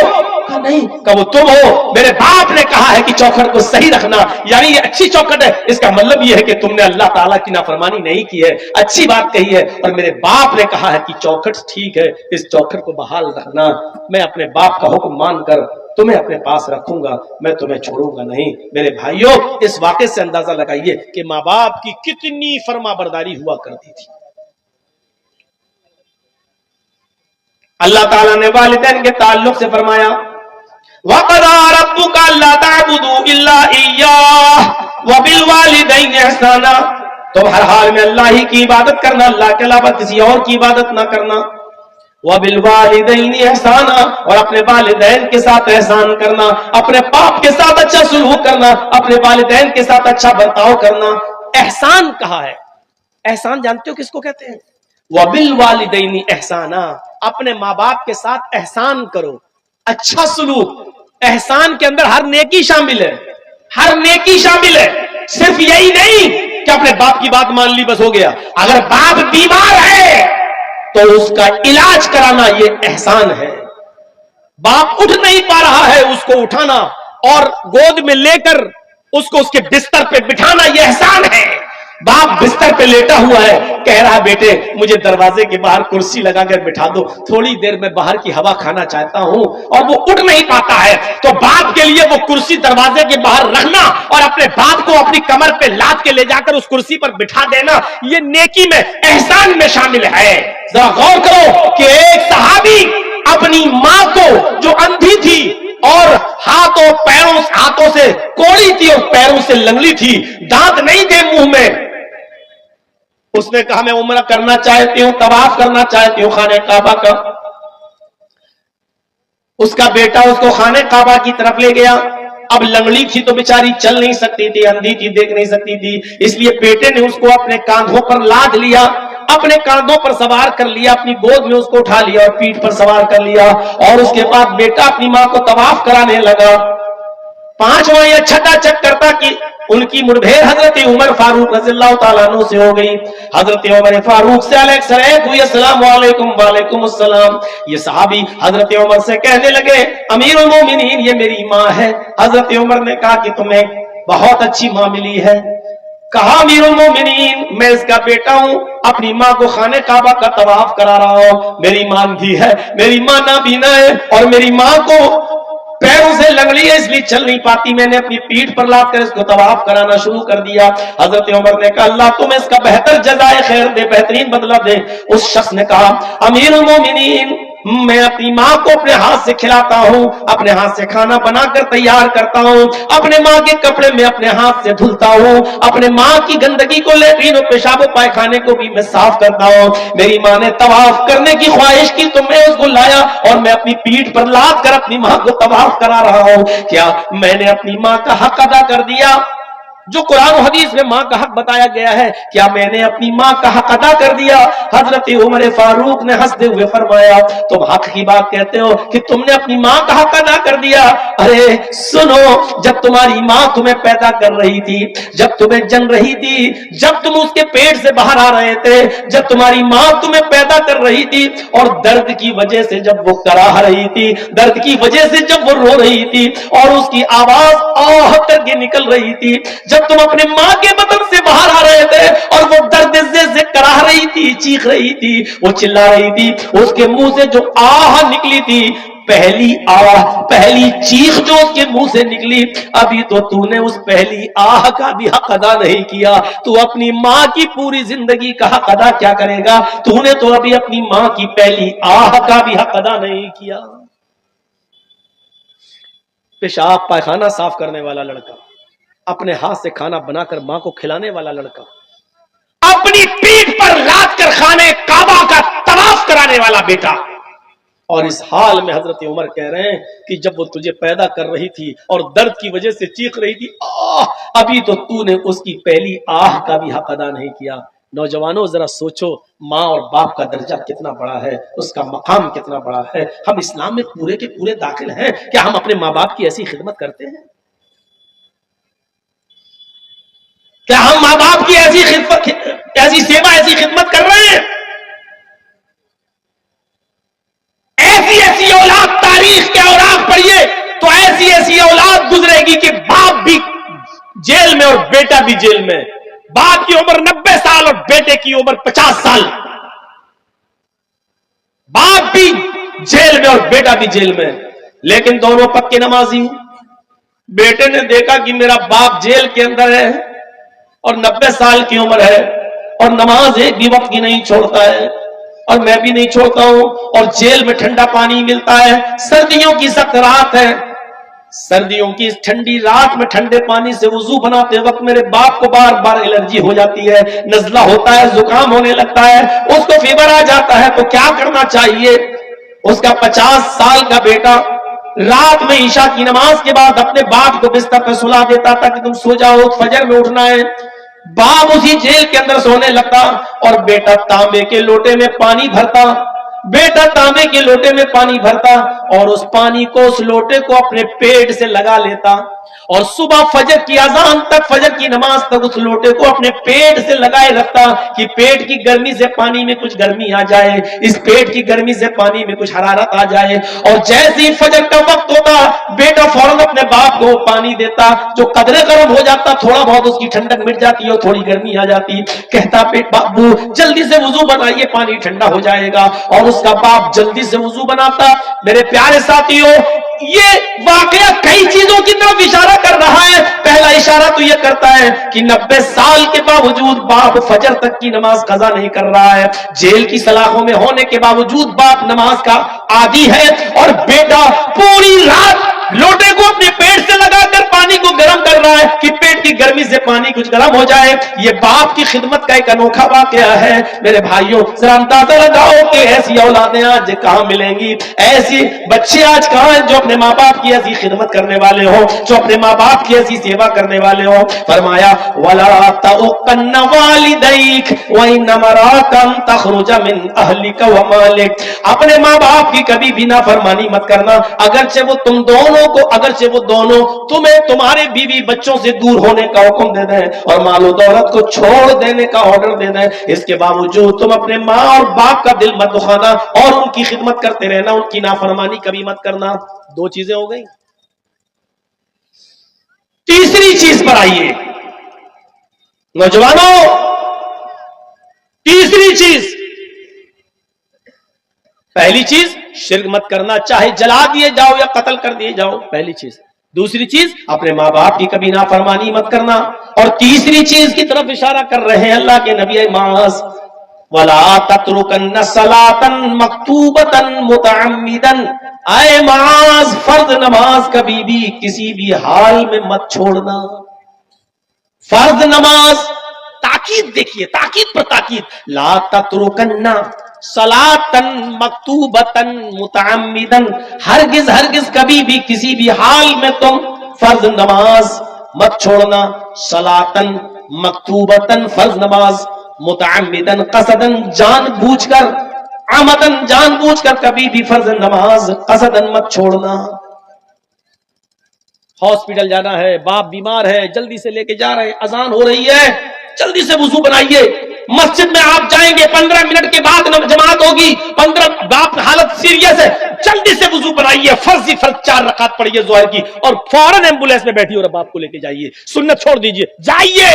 کہا نہیں۔ کہا وہ تم ہو، میرے باپ نے کہا ہے کہ چوکھٹ کو صحیح رکھنا، یعنی یہ اچھی چوکھٹ ہے، اس کا مطلب یہ ہے کہ تم نے اللہ تعالیٰ کی نافرمانی نہیں کی ہے، اچھی بات کہی ہے، اور میرے باپ نے کہا ہے کہ چوکھٹ ٹھیک ہے، اس چوکھٹ کو بحال رکھنا، میں اپنے باپ کا حکم مان کر تمہیں اپنے پاس رکھوں گا، میں تمہیں چھوڑوں گا نہیں۔ میرے بھائیوں، اس واقعے سے اندازہ لگائیے کہ ماں باپ کی کتنی فرما برداری ہوا کرتی تھی۔ اللہ تعالیٰ نے والدین کے تعلق سے فرمایا وَقَضَىٰ رَبُّكَ أَلَّا تَعْبُدُوا إِلَّا إِيَّاهُ وَبِالْوَالِدَيْنِ إِحْسَانًا، تم ہر حال میں اللہ ہی کی عبادت کرنا، اللہ کے علاوہ کسی اور کی عبادت نہ کرنا۔ وَبِالْوَالِدَيْنِ إِحْسَانًا، اور اپنے والدین کے ساتھ احسان کرنا، اپنے باپ کے ساتھ اچھا سلوک کرنا، اپنے والدین کے ساتھ اچھا برتاؤ کرنا۔ احسان کہا ہے، احسان جانتے ہو کس کو کہتے ہیں؟ وَبِالْوَالِدَيْنِ إِحْسَانًا، اپنے ماں باپ کے ساتھ احسان کرو، اچھا سلوک۔ احسان کے اندر ہر نیکی شامل ہے، ہر نیکی شامل ہے، صرف یہی نہیں کہ اپنے باپ کی بات مان لی بس ہو گیا۔ اگر باپ بیمار ہے تو اس کا علاج کرانا یہ احسان ہے۔ باپ اٹھ نہیں پا رہا ہے، اس کو اٹھانا اور گود میں لے کر اس کو اس کے بستر پہ بٹھانا یہ احسان ہے۔ باپ بستر پہ لیٹا ہوا ہے، کہہ رہا بیٹے مجھے دروازے کے باہر کرسی لگا کر بٹھا دو، تھوڑی دیر میں باہر کی ہوا کھانا چاہتا ہوں، اور وہ اٹھ نہیں پاتا ہے، تو باپ کے لیے وہ کرسی دروازے کے باہر رکھنا اور اپنے باپ کو اپنی کمر پہ لاد کے لے جا کر اس کرسی پر بٹھا دینا، یہ نیکی میں، احسان میں شامل ہے۔ ذرا غور کرو کہ ایک صحابی اپنی ماں کو جو اندھی تھی اور ہاتھوں سے کوڑی تھی اور پیروں سے لنگڑی تھی، دانت نہیں تھے منہ میں، اس نے کہا میں عمرہ کرنا چاہتی ہوں، طواف کرنا چاہتی ہوں خانہ کعبہ کا۔ اس کا بیٹا اس کو خانہ کعبہ کی طرف لے گیا۔ اب لنگڑی تھی تو بیچاری چل نہیں سکتی تھی، اندھی تھی دیکھ نہیں سکتی تھی، اس لیے بیٹے نے اس کو اپنے کاندھوں پر لاد لیا، اپنے کاندھوں پر سوار کر لیا، اپنی گود میں اس کو اٹھا لیا اور پیٹھ پر سوار کر لیا، اور اس کے بعد بیٹا اپنی ماں کو طواف کرانے لگا۔ پانچواں یا چھٹا چکر تھا کہ ان کی مڑبھیر حضرت عمر فاروق رضی اللہ تعالیٰ عنہ سے ہو گئی۔ حضرت عمر فاروق سے علیہ ہوئی، السلام علیکم، وعلیکم السلام۔ یہ صحابی حضرت عمر سے کہنے لگے امیر المومنین یہ میری ماں ہے۔ حضرت عمر نے کہا کہ تمہیں بہت اچھی ماں ملی ہے۔ کہا امیر المومنین میں اس کا بیٹا ہوں، اپنی ماں کو خانہ کعبہ کا طواف کرا رہا ہوں، میری ماں بھی ہے، میری ماں نابینا ہے، اور میری ماں کو پیروں سے لنگڑی ہے اس لیے چل نہیں پاتی، میں نے اپنی پیٹھ پر لاد کر اس کو طواف کرانا شروع کر دیا۔ حضرت عمر نے کہا اللہ تمہیں اس کا بہتر جزائے خیر دے، بہترین بدلہ دے۔ اس شخص نے کہا امیر المومنین میں اپنی ماں کو اپنے ہاتھ سے کھلاتا ہوں، اپنے ہاتھ سے کھانا بنا کر تیار کرتا ہوں، اپنے ماں کے کپڑے میں اپنے ہاتھ سے دھلتا ہوں، اپنے ماں کی گندگی کو لیٹرین و پیشاب و پائخانے کو بھی میں صاف کرتا ہوں۔ میری ماں نے طواف کرنے کی خواہش کی تو میں اس کو لایا اور میں اپنی پیٹھ پر لاد کر اپنی ماں کو طواف کرا رہا ہوں۔ کیا میں نے اپنی ماں کا حق ادا کر دیا؟ جو قرآن و حدیث میں ماں کا حق بتایا گیا ہے، کیا میں نے اپنی ماں کا حق ادا کر دیا؟ حضرت عمر فاروق نے ہنستے ہوئے فرمایا تم حق کی بات کہتے ہو کہ تم نے اپنی ماں کا حق ادا کر دیا؟ ارے سنو، جب تمہاری ماں تمہیں پیدا کر رہی تھی، جب تمہیں جن رہی تھی، جب تم اس کے پیٹ سے باہر آ رہے تھے، جب تمہاری ماں تمہیں پیدا کر رہی تھی اور درد کی وجہ سے جب وہ کراہ رہی تھی، درد کی وجہ سے جب وہ رو رہی تھی اور اس کی آواز آہ کر کے نکل رہی تھی، جب تم اپنے ماں کے بدن سے باہر آ رہے تھے اور وہ درد سے کراہ رہی تھی، چیخ رہی تھی، وہ چلا رہی تھی، اس کے منہ سے جو آہ نکلی تھی، پہلی آہ، پہلی چیخ جو اس کے منہ سے نکلی، ابھی تو نے اس پہلی آہ کا بھی حق ادا نہیں کیا، تو اپنی ماں کی پوری زندگی کا حق ادا کیا کرے گا؟ تو نے تو ابھی اپنی ماں کی پہلی آہ کا بھی حق ادا نہیں کیا۔ پیشاب پائخانہ صاف کرنے والا لڑکا، اپنے ہاتھ سے کھانا بنا کر ماں کو کھلانے والا لڑکا، اپنی پیٹھ پر لاد کر خانے کعبہ کا طواف کرانے والا بیٹا، اور اس حال میں حضرت عمر کہہ رہے ہیں کہ جب وہ تجھے پیدا کر رہی تھی اور درد کی وجہ سے چیخ رہی تھی ابھی تو نے اس کی پہلی آہ کا بھی حق ادا نہیں کیا۔ نوجوانوں ذرا سوچو، ماں اور باپ کا درجہ کتنا بڑا ہے، اس کا مقام کتنا بڑا ہے۔ ہم اسلام میں پورے کے پورے داخل ہیں، کیا ہم اپنے ماں باپ کی ایسی خدمت کرتے ہیں؟ کیا ہم ماں باپ کی ایسی خدمت، ایسی سیوا، ایسی خدمت کر رہے ہیں؟ ایسی اولاد، تاریخ کے اوراق پڑھیے تو ایسی اولاد گزرے گی کہ باپ بھی جیل میں اور بیٹا بھی جیل میں، باپ کی عمر 90 سال اور بیٹے کی عمر 50 سال، باپ بھی جیل میں اور بیٹا بھی جیل میں، لیکن دونوں پکے نمازی۔ بیٹے نے دیکھا کہ میرا باپ جیل کے اندر ہے اور 90 سال کی عمر ہے اور نماز ایک بھی وقت کی نہیں چھوڑتا ہے اور میں بھی نہیں چھوڑتا ہوں، اور جیل میں ٹھنڈا پانی ملتا ہے، سردیوں کی سخت رات ہے، سردیوں کی اس ٹھنڈی رات میں ٹھنڈے پانی سے وضو بناتے وقت میرے باپ کو بار بار الرجی ہو جاتی ہے، نزلہ ہوتا ہے، زکام ہونے لگتا ہے، اس کو فیور آ جاتا ہے، تو کیا کرنا چاہیے؟ اس کا 50 سال کا بیٹا رات میں عشاء کی نماز کے بعد اپنے باپ کو بستر پر سلا دیتا تھا کہ تم سو جاؤ، فجر میں اٹھنا ہے۔ باپ اسی جیل کے اندر سونے لگتا اور بیٹا تانبے کے لوٹے میں پانی بھرتا، بیٹا تانبے کے لوٹے میں پانی بھرتا اور اس پانی کو، اس لوٹے کو اپنے پیٹ سے لگا لیتا اور صبح فجر کی اذان تک، فجر کی نماز تک اس لوٹے کو اپنے پیٹ سے لگائے رکھتا کہ پیٹ کی گرمی سے پانی میں کچھ گرمی آ جائے، اس پیٹ کی گرمی سے پانی میں کچھ حرارت آ جائے۔ اور جیسے ہی فجر کا وقت ہوتا بیٹا فوراً اپنے باپ کو پانی دیتا، جو قدرے گرم ہو جاتا، تھوڑا بہت اس کی ٹھنڈک مٹ جاتی اور تھوڑی گرمی آ جاتی، کہتا بابو جلدی سے وضو بنائیے، پانی ٹھنڈا ہو جائے گا، اور اس کا باپ جلدی سے وضو بناتا۔ میرے پیارے ساتھیوں، یہ واقعہ کئی چیزوں کی طرف اشارہ کر رہا ہے۔ پہلا اشارہ تو یہ کرتا ہے کہ 90 سال کے باوجود باپ فجر تک کی نماز قضا نہیں کر رہا ہے، جیل کی سلاخوں میں ہونے کے باوجود باپ نماز کا عادی ہے، اور بیٹا پوری رات لوٹے کو اپنے پیٹ سے لگا کر پانی کو گرم کر رہا ہے کہ پیٹ کی گرمی سے پانی کچھ گرم ہو جائے۔ یہ باپ کی خدمت کا ایک انوکھا واقعہ ہے۔ میرے بھائیوں ذرا اندازہ لگاؤ کہ ایسی اولادیں آج کہاں ملیں گی، ایسی بچے آج کہاں ہیں جو اپنے ماں باپ کی ایسی خدمت کرنے والے ہوں، جو اپنے ماں باپ کی ایسی سیوا کرنے والے ہوں۔ فرمایا وَلَا تَعُقَّنَّ وَالِدَيْكَ وَإِنَّمَا رَاكَ تَخْرُجَ مِنْ أَهْلِكَ وَمَالِكَ۔ اپنے ماں باپ کی کبھی بھی نافرمانی مت کرنا، اگرچہ وہ تم دونوں کو، اگرچہ وہ دونوں تمہیں تمہارے بیوی بچوں سے دور ہونے کا حکم دے دیں اور مال و دولت کو چھوڑ دینے کا آرڈر دے دیں، اس کے باوجود تم اپنے ماں اور باپ کا دل مت دکھانا اور ان کی خدمت کرتے رہنا، ان کی نافرمانی کبھی مت کرنا۔ دو چیزیں ہو گئی۔ تیسری چیز پر آئیے نوجوانوں، تیسری چیز، پہلی چیز شرک مت کرنا، چاہے جلا دیے جاؤ یا قتل کر دیے جاؤ، پہلی چیز۔ دوسری چیز اپنے ماں باپ کی کبھی نافرمانی مت کرنا، اور تیسری چیز کی طرف اشارہ کر رہے ہیں اللہ کے نبی معاذ وَلَا تَتْرُكَنَّ صَلَاةً مَكْتُوبَةً مُتَعَمِّدًا، اے معاذ فرض نماز کبھی بھی کسی بھی حال میں مت چھوڑنا۔ فرض نماز، تاکید دیکھیے، تاکید پر تاکید، لا تترکن صلاۃً مکتوبۃً متعمدًا، ہرگز ہرگز کبھی بھی کسی بھی حال میں تم فرض نماز مت چھوڑنا۔ صلاۃً مکتوبۃً، فرض نماز، متعمدًا قصدًا، جان بوجھ کر، عمدًا جان بوجھ کر کبھی بھی فرض نماز قصدًا مت چھوڑنا۔ ہاسپٹل جانا ہے، باپ بیمار ہے، جلدی سے لے کے جا رہے ہیں، اذان ہو رہی ہے، جلدی سے وضو بنائیے۔ مسجد میں آپ جائیں گے، 15 منٹ کے بعد جماعت ہوگی، 15 باپ حالت سیریس ہے، جلدی سے وضو بنائیے، فرض 4 رکعت پڑھیے ظہر کی، اور فوراً ایمبولینس میں بیٹھیے اور باپ کو لے کے جائیے، سنت چھوڑ دیجیے، جائیے۔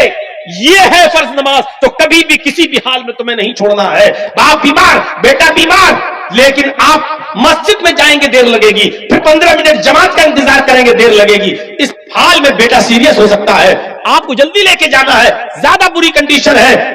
یہ ہے فرض نماز، تو کبھی بھی کسی بھی حال میں تمہیں نہیں چھوڑنا ہے۔ باپ بیمار، بیٹا بیمار، لیکن آپ مسجد میں جائیں گے دیر لگے گی، پھر 15 منٹ جماعت کا انتظار کریں گے دیر لگے گی، اس حال میں بیٹا سیریس ہو سکتا ہے، آپ کو جلدی لے کے جانا ہے، زیادہ بری کنڈیشن ہے،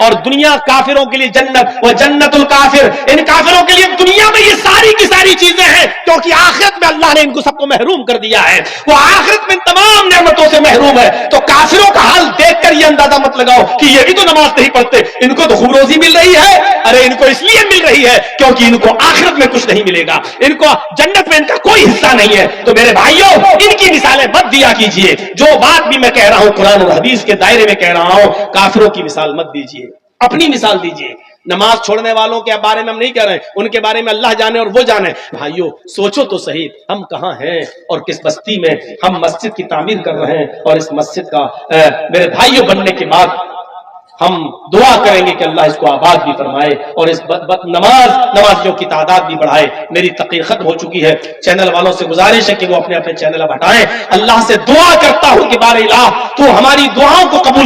اور دنیا کافروں کے لیے جنت، وہ جنت الکافر، ان کافروں کے لیے دنیا میں یہ ساری کی ساری چیزیں ہیں، کیونکہ آخرت میں اللہ نے ان کو سب کو محروم کر دیا ہے، وہ آخرت میں تمام نعمتوں سے محروم ہے۔ تو کافروں کا حال دیکھ کر یہ اندازہ مت لگاؤ کہ یہ بھی تو نماز نہیں پڑھتے، ان کو تو خوب روزی مل رہی ہے۔ ارے ان کو اس لیے مل رہی ہے کیونکہ ان کو آخرت میں کچھ نہیں ملے گا، ان کو جنت میں ان کا کوئی حصہ نہیں ہے۔ تو میرے بھائیوں، ان کی مثالیں مت دیا کیجیے، جو بات بھی میں کہہ رہا ہوں قرآن اور حدیث کے دائرے میں کہہ رہا ہوں، کافروں کی مثال مت دیجیے، اپنی مثال دیجیے۔ نماز چھوڑنے والوں کے بارے میں ہم نہیں کہہ رہے ہیں، ان کے بارے میں اللہ جانے اور وہ جانے۔ بھائیوں سوچو تو صحیح، ہم کہاں ہیں اور کس بستی میں ہم مسجد کی تعمیر کر رہے ہیں، اور اس مسجد کا میرے بھائیوں بننے کے بعد ہم دعا کریں گے کہ اللہ اس کو آباد بھی فرمائے اور اس نمازیوں کی تعداد بھی بڑھائے۔ میری تقریر ختم ہو چکی ہے، چینل والوں سے گزارش ہے کہ وہ اپنے اپنے چینل اب ہٹائیں۔ اللہ سے دعا کرتا ہوں کہ بار الہ تو ہماری دعاؤں کو قبول